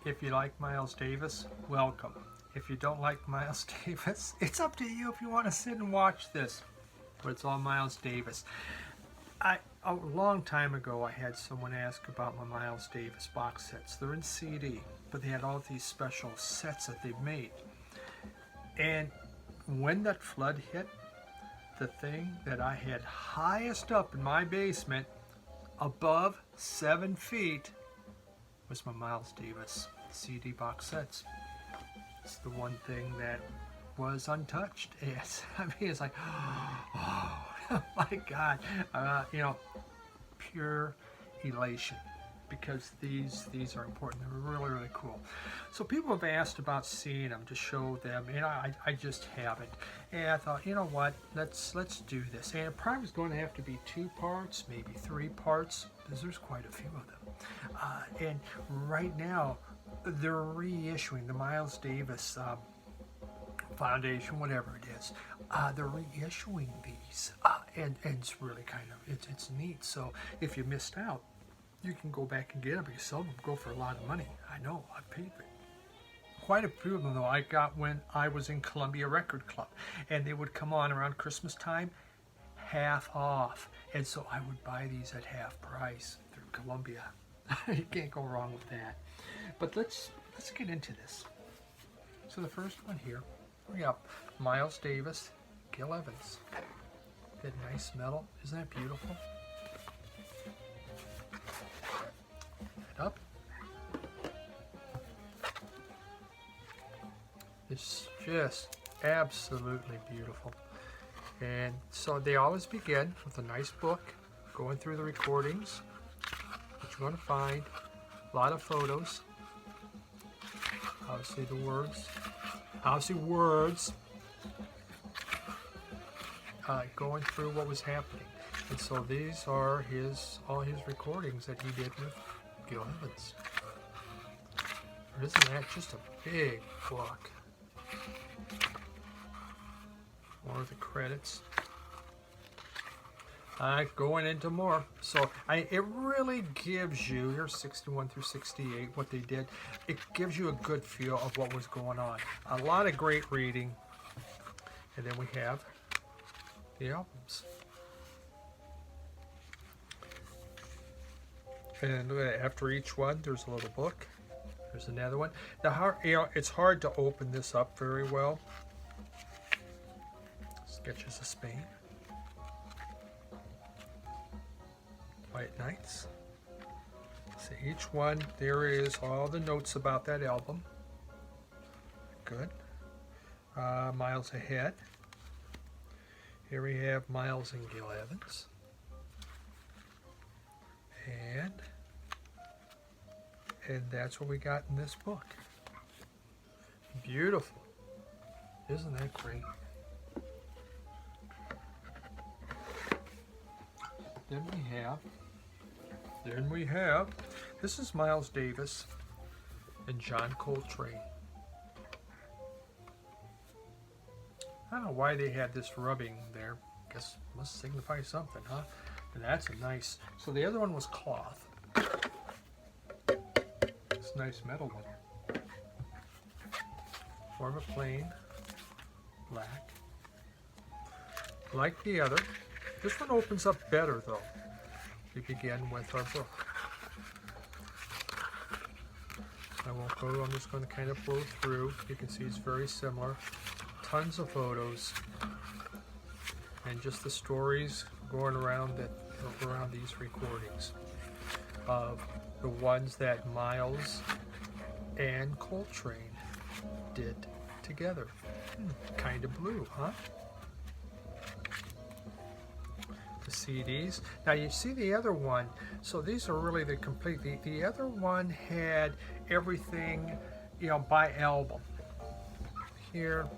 If you like Miles Davis, welcome. If you don't like Miles Davis, it's up to you if you want to sit and watch this. But it's all Miles Davis. A long time ago, I had someone ask about my Miles Davis box sets. They're in CD, but they had all these special sets that they've made. And when that flood hit, the thing that I had highest up in my basement, above 7 feet, was my Miles Davis CD box sets. It's the one thing that was untouched. I mean, it's like, oh my God, pure elation, because these are important. They're really, really cool. So people have asked about seeing them to show them, and I just haven't. And I thought, you know what, let's do this. And it probably was going to have to be 2 parts, maybe 3 parts, because there's quite a few of them. And right now, they're reissuing the Miles Davis Foundation, whatever it is. They're reissuing these, and it's really kind of it's neat. So if you missed out, you can go back and get them. You sell them, go for a lot of money. I know, I paid it. Quite a few of them though I got when I was in Columbia Record Club, and they would come on around Christmas time, half off, and so I would buy these at half price through Columbia. You can't go wrong with that. But let's get into this. So the first one here, we got Miles Davis, Gil Evans. That nice metal, isn't that beautiful? Head up. It's just absolutely beautiful. And so they always begin with a nice book, going through the recordings, what you're going to find, a lot of photos, obviously the words, going through what was happening. And so these are all his recordings that he did with Gil Evans. Isn't that just a big book? More of the credits. Going into more. So it really gives you, here's 61 through 68, what they did. It gives you a good feel of what was going on. A lot of great reading. And then we have the albums. And after each one, there's a little book. There's another one. Now, it's hard to open this up very well. Sketches of Spain. White Nights. So each one, there is all the notes about that album. Good. Miles Ahead. Here we have Miles and Gil Evans. And that's what we got in this book. Beautiful. Isn't that great? Then we have, this is Miles Davis and John Coltrane. I don't know why they had this rubbing there. Guess must signify something, huh? And that's a nice, so the other one was cloth. It's a nice metal one. More of a plain black. Like the other. This one opens up better though. We begin with our book. I won't go, I'm just going to kind of flow through. You can see it's very similar. Tons of photos. And just the stories going around these recordings of the ones that Miles and Coltrane did together. Kind of blue, huh? The CDs. Now you see the other one, so these are really the complete. The other one had everything, by album. Here,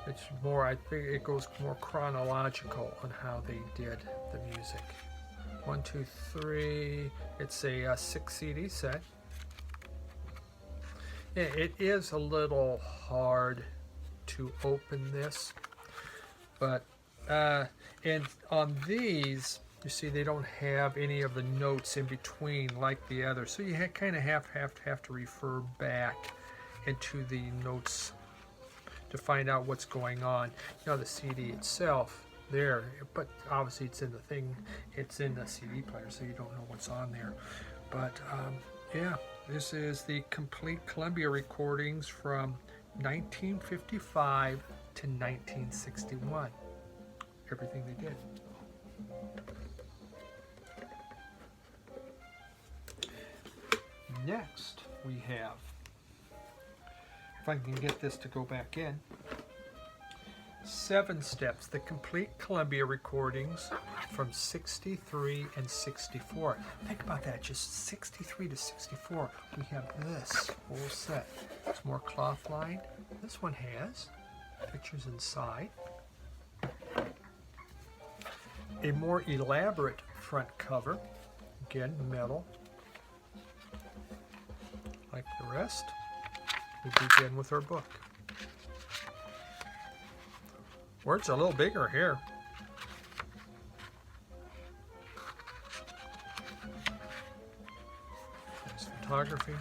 it's more, I think it goes more chronological on how they did the music. 1, 2, 3, it's a 6 CD set. It is a little hard to open this, but and on these, You see, they don't have any of the notes in between like the others, so you kind of have to refer back into the notes to find out what's going on. You know, the CD itself there, but obviously it's in the thing, it's in the CD player, so you don't know what's on there. But yeah, this is the complete Columbia recordings from 1955 to 1961. Everything they did. Next, we have, if I can get this to go back in, 7 Steps, the complete Columbia recordings from 63 and 64. Think about that, just 63 to 64. We have this whole set. It's more cloth lined. This one has pictures inside. A more elaborate front cover, again metal. Like the rest, we begin with our book. Words are a little bigger here. There's photography.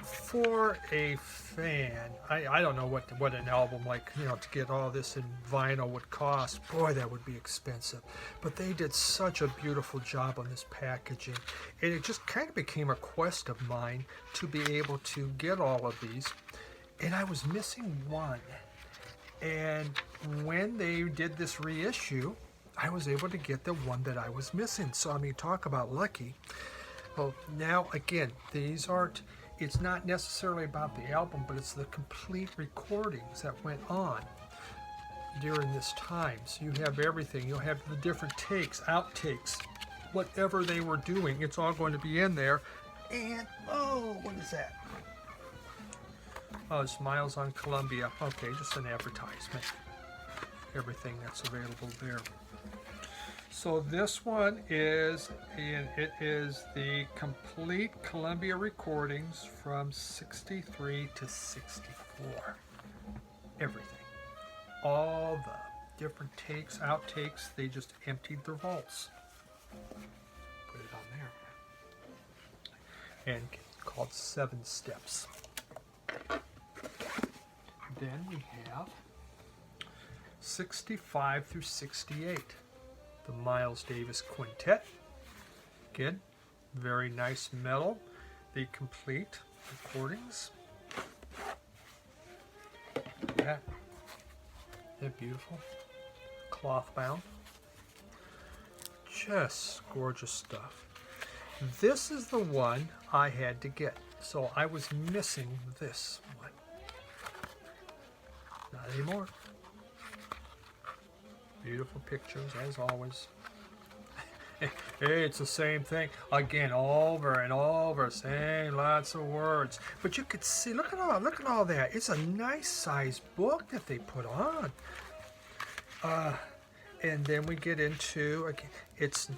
For a fan, I don't know what an album like, you know, to get all this in vinyl would cost. Boy, that would be expensive. But they did such a beautiful job on this packaging. And it just kind of became a quest of mine to be able to get all of these. And I was missing one. And when they did this reissue, I was able to get the one that I was missing. So, I mean, talk about lucky. Well, now, again, these aren't, it's not necessarily about the album, but it's the complete recordings that went on during this time. So you have everything. You'll have the different takes, outtakes, whatever they were doing. It's all going to be in there. And, oh, what is that? Oh, Smiles on Columbia. Okay, just an advertisement. Everything that's available there. So this one is, and it is the complete Columbia recordings from 63 to 64. Everything. All the different takes, outtakes, they just emptied their vaults. Put it on there. And called 7 Steps. Then we have 65 through 68. The Miles Davis Quintet. Again, very nice metal. The complete recordings. Look at that. Isn't that beautiful? Cloth bound. Just gorgeous stuff. This is the one I had to get. So I was missing this one. Not anymore. Beautiful pictures, as always. Hey, it's the same thing. Again, over and over, saying lots of words. But you could see, look at all that. It's a nice sized book that they put on. And then we get into, again, it's,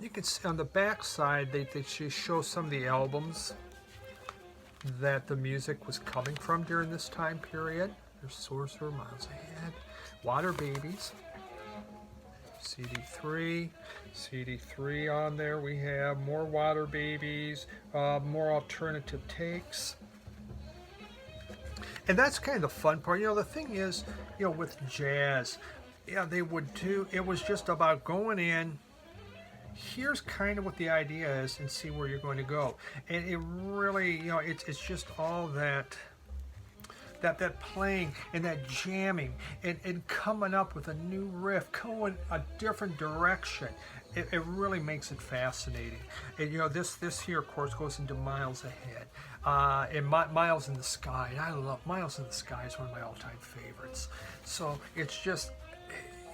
you can see on the back side, they show some of the albums that the music was coming from during this time period. There's Sorcerer, Miles Ahead, Water Babies, CD3 on there. We have more Water Babies, more alternative takes. And that's kind of the fun part. You know, the thing is, you know, with jazz, yeah, they would do, it was just about going in, here's kind of what the idea is, and see where you're going to go. And it really, you know, it's just all that playing and that jamming and coming up with a new riff, going a different direction. It really makes it fascinating. And you know, this here, of course, goes into Miles Ahead. And Miles in the Sky. And I love Miles in the Sky is one of my all-time favorites. So it's just,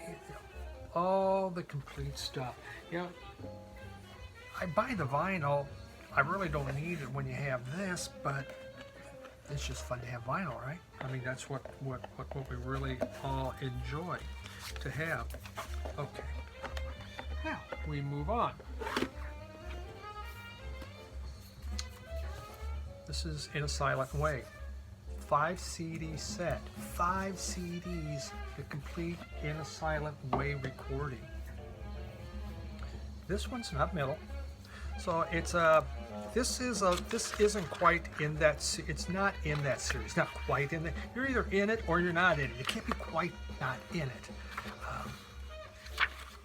you know, all the complete stuff. You know, I buy the vinyl. I really don't need it when you have this, but it's just fun to have vinyl, right? I mean, that's what we really all enjoy to have. Okay. Now, we move on. This is In a Silent Way. 5 CD set. 5 CDs, the complete in a silent way recording. This one's not metal, so it's a. This isn't quite in that. It's not in that series. Not quite in it. You're either in it or you're not in it. You can't be quite not in it.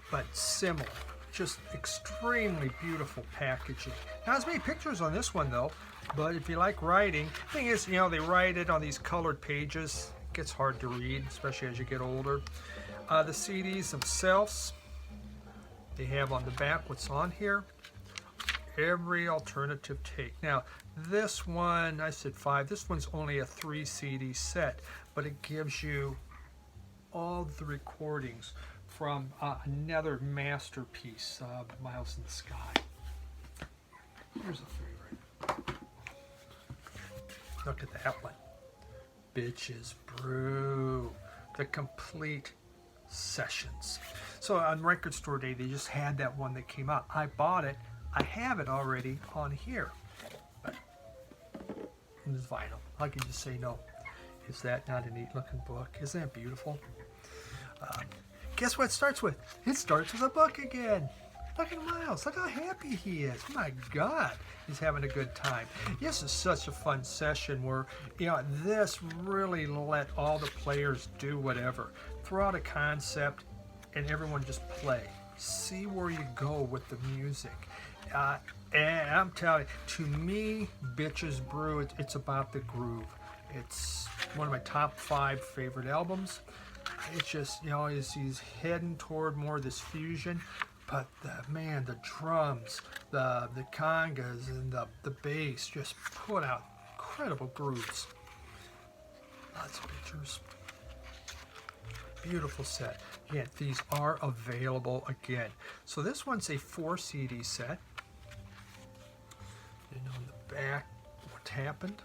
But similar. Just extremely beautiful packaging. Not as many pictures on this one though, but if you like writing, the thing is, you know, they write it on these colored pages. It gets hard to read, especially as you get older. The CDs themselves, they have on the back what's on here. Every alternative take. Now, this one, I said 5, this one's only a 3 CD set, but it gives you all the recordings from another masterpiece, Miles in the Sky. Here's a favorite. Look at that one. Bitches Brew. The complete sessions. So on Record Store Day, they just had that one that came out. I bought it. I have it already on here. But it's vinyl. How can you say no? Is that not a neat looking book? Isn't that beautiful? Guess what it starts with? It starts with a book again. Look at Miles. Look how happy he is. My God, he's having a good time. This is such a fun session where, you know, this really let all the players do whatever. Throw out a concept and everyone just play. See where you go with the music. And I'm telling you, to me, Bitches Brew, it's about the groove. It's one of my top 5 favorite albums. It's just, you know, he's heading toward more of this fusion, but the drums, the congas, and the bass just put out incredible grooves. Lots of pictures. Beautiful set. Again, these are available again. So this one's a 4 CD set. You know, in the back, what happened?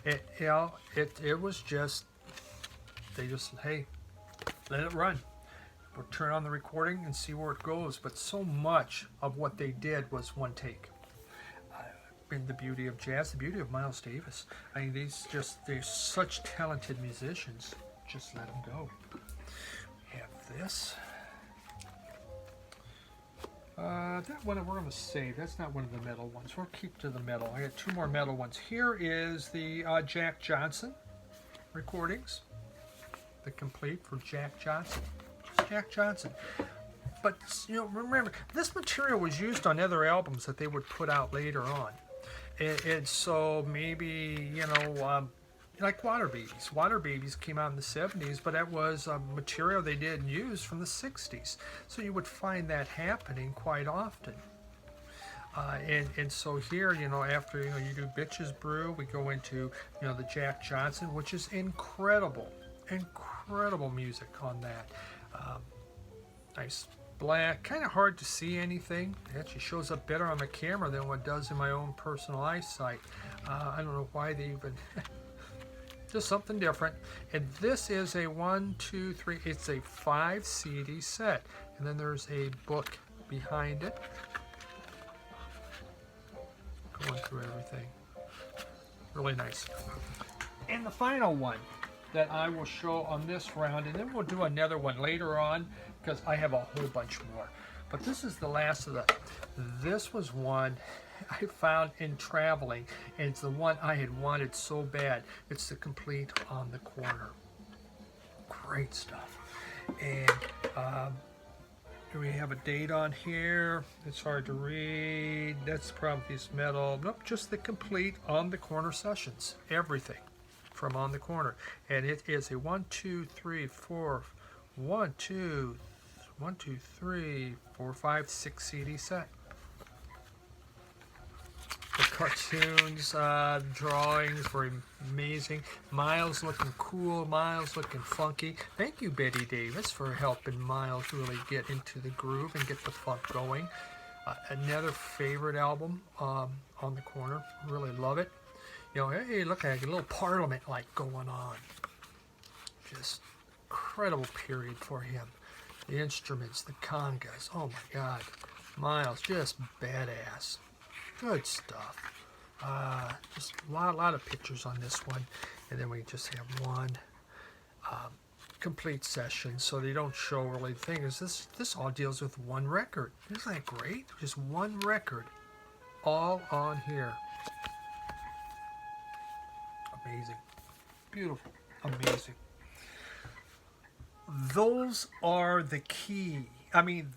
It was just. They just, hey, let it run. We'll turn on the recording and see where it goes. But so much of what they did was one take. And the beauty of jazz, the beauty of Miles Davis. I mean, they're such talented musicians. Just let them go. We have this. That one we're going to save. That's not one of the metal ones. We'll keep to the metal. I got 2 more metal ones. Here is the Jack Johnson recordings. The complete for Jack Johnson. Jack Johnson. But, you know, remember, this material was used on other albums that they would put out later on. And so maybe, you know, like Water Babies. Water Babies came out in the 70s, but that was material they didn't use from the 60s. So you would find that happening quite often. And so here, you know, after, you know, you do Bitches Brew, we go into, you know, the Jack Johnson, which is incredible. Incredible music on that. Nice black, kind of hard to see anything. It actually shows up better on the camera than what it does in my own personal eyesight. I don't know why they even just something different. And this is a 1, 2, 3, it's a 5 CD set, and then there's a book behind it going through everything. Really nice. And the final one that I will show on this round, and then we'll do another one later on because I have a whole bunch more. But this is the last of the. This was one I found in traveling, and it's the one I had wanted so bad. It's the complete On the Corner. Great stuff. And do we have a date on here? It's hard to read. That's probably this metal. Nope, just the complete On the Corner sessions. Everything from On the Corner. And it is a 1, 2, 3, 4, 1, 2, 3, 4, 5, 6 CD set. The cartoons, drawings were amazing. Miles looking cool, Miles looking funky. Thank you, Betty Davis, for helping Miles really get into the groove and get the funk going. Another favorite album, On the Corner. Really love it. You know, hey, look at a little Parliament like going on. Just incredible period for him. The instruments, the congas. Oh my God, Miles, just badass. Good stuff. Just a lot of pictures on this one, and then we just have one complete session, so they don't show really. The thing is, this all deals with one record. Isn't that great? Just one record, all on here. Amazing, beautiful, amazing. Those are the key. I mean,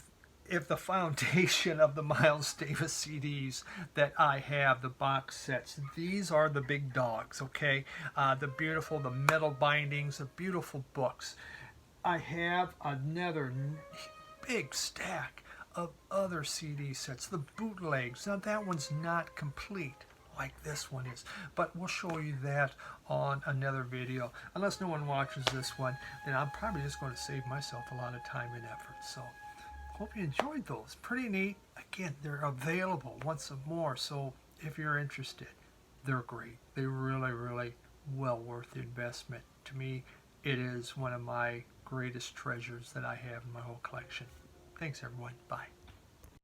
if the foundation of the Miles Davis CDs that I have, the box sets, these are the big dogs, okay? The beautiful, the metal bindings, the beautiful books. I have another big stack of other CD sets, the bootlegs. Now that one's not complete like this one is, but we'll show you that on another video. Unless no one watches this one, then I'm probably just going to save myself a lot of time and effort. So hope you enjoyed those. Pretty neat. Again, they're available once more, so if you're interested, they're great. They're really well worth the investment. To me, it is one of my greatest treasures that I have in my whole collection. Thanks everyone. Bye.